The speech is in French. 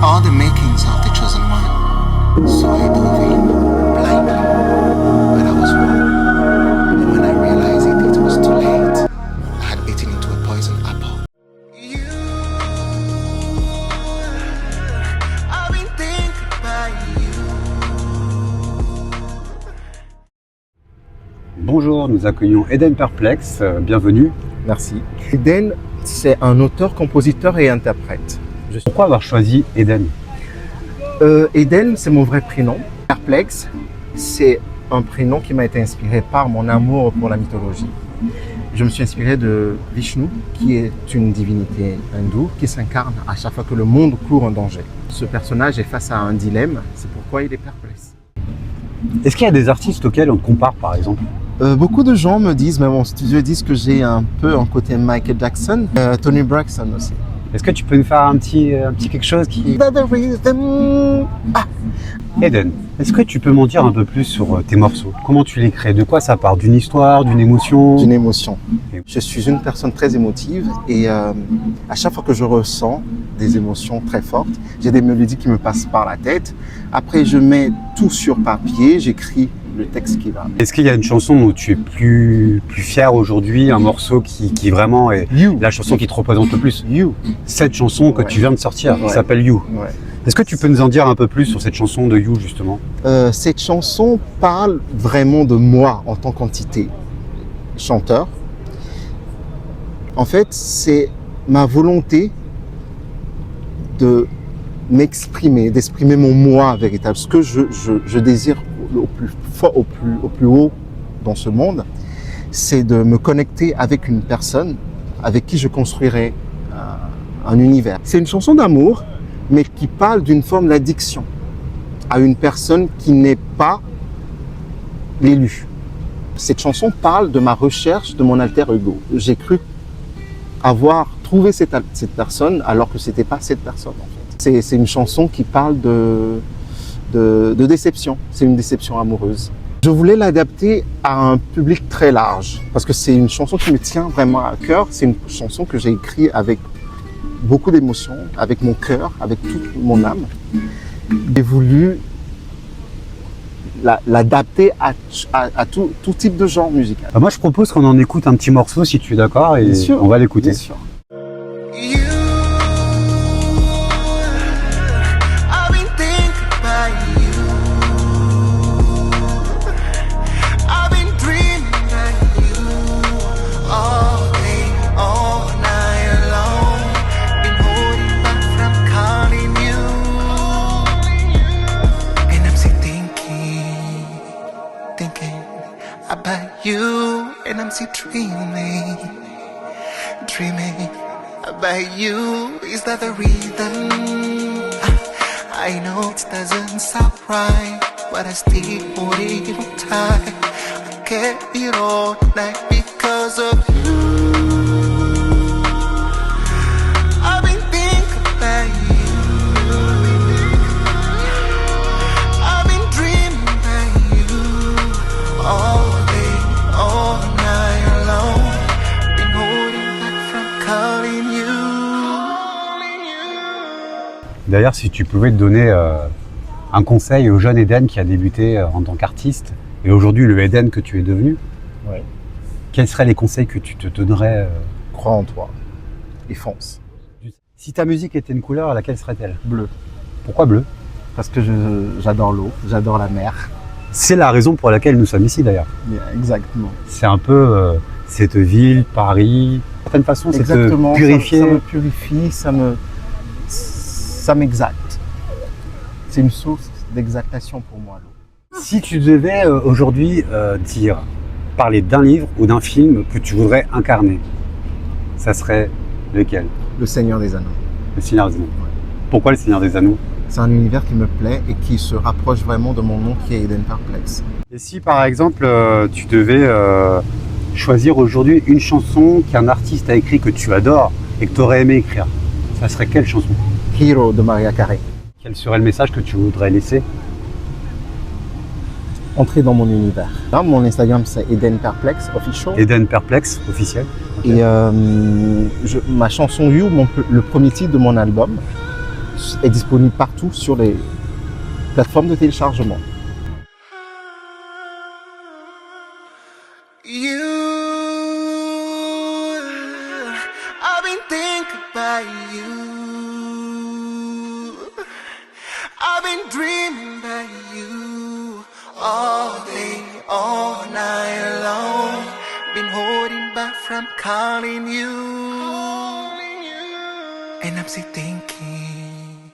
all the makings of the chosen one. So I dove in blindly, but I was wrong. And when I realized it was too late. I had bitten into a poison apple. I've been thinking about you. Bonjour, nous accueillons Eden Perplex, bienvenue. Merci. Eden, c'est un auteur, compositeur et interprète. Pourquoi avoir choisi Eden? Eden, c'est mon vrai prénom. Perplex, c'est un prénom qui m'a été inspiré par mon amour pour la mythologie. Je me suis inspiré de Vishnu, qui est une divinité hindoue qui s'incarne à chaque fois que le monde court en danger. Ce personnage est face à un dilemme, c'est pourquoi il est perplexe. Est-ce qu'il y a des artistes auxquels on te compare par exemple? Beaucoup de gens me disent, même en studio, disent que j'ai un peu un côté Michael Jackson, Tony Braxton aussi. Est-ce que tu peux nous faire un petit quelque chose qui... Eden, est-ce que tu peux m'en dire un peu plus sur tes morceaux? Comment tu les crées? De quoi ça part? D'une histoire, d'une émotion? D'une émotion. Okay. Je suis une personne très émotive et à chaque fois que je ressens des émotions très fortes, j'ai des mélodies qui me passent par la tête. Après, je mets tout sur papier, j'écris le texte qui va. Est-ce qu'il y a une chanson où tu es plus fier aujourd'hui, un morceau qui vraiment est la chanson qui te représente le plus? You. Cette chanson que tu viens de sortir, qui s'appelle You. Ouais. Est-ce que tu peux nous en dire un peu plus sur cette chanson de You justement? Cette chanson parle vraiment de moi en tant qu'entité chanteur. En fait, c'est ma volonté de m'exprimer, d'exprimer mon moi véritable, ce que je désire au plus fort, au plus haut dans ce monde, c'est de me connecter avec une personne avec qui je construirai un univers. C'est une chanson d'amour, mais qui parle d'une forme d'addiction à une personne qui n'est pas l'élu. Cette chanson parle de ma recherche de mon alter ego. J'ai cru avoir trouvé cette personne alors que c'était pas cette personne en fait. C'est une chanson qui parle de déception. C'est une déception amoureuse. Je voulais l'adapter à un public très large parce que c'est une chanson qui me tient vraiment à cœur. C'est une chanson que j'ai écrite avec beaucoup d'émotions, avec mon cœur, avec toute mon âme. J'ai voulu l'adapter à tout type de genre musical. Moi, je propose qu'on en écoute un petit morceau si tu es d'accord et on va l'écouter. Bien sûr. About you, and I'm still dreaming about you. Is that the reason? I know it doesn't sound right, but I still hold it on tight. I can't be all night because of you. I've been thinking about you. I've been dreaming about you all day, all night long. Been holding back from calling you. D'ailleurs, si tu pouvais te donner un conseil au jeune Eden qui a débuté en tant qu'artiste et aujourd'hui le Eden que tu es devenu, Ouais. quels seraient les conseils que tu te donnerais? Crois en toi et fonce. Si ta musique était une couleur, laquelle serait-elle? Bleu. Pourquoi bleu? Parce que j'adore l'eau, j'adore la mer. C'est la raison pour laquelle nous sommes ici d'ailleurs. Yeah, exactement. C'est un peu cette ville, Paris, d'une certaine façon, c'est te purifier. Ça me purifie, ça m'exacte. C'est une source d'exaltation pour moi, l'eau. Si tu devais aujourd'hui parler d'un livre ou d'un film que tu voudrais incarner, ça serait lequel? Le Seigneur des Anneaux. Le Seigneur des Anneaux. Pourquoi le Seigneur des Anneaux? C'est un univers qui me plaît et qui se rapproche vraiment de mon nom qui est Eden Perplex. Et si par exemple tu devais choisir aujourd'hui une chanson qu'un artiste a écrit que tu adores et que tu aurais aimé écrire, ça serait quelle chanson? Hero de Maria Carey. Quel serait le message que tu voudrais laisser? Entrer dans mon univers. Là, mon Instagram c'est Eden Perplex Official. Eden Perplex officiel. Okay. Et ma chanson You, le premier titre de mon album, est disponible partout sur les plateformes de téléchargement. I've been thinking about you. I've been dreaming about you all day, all night long. Been holding back from calling you. And I'm still thinking.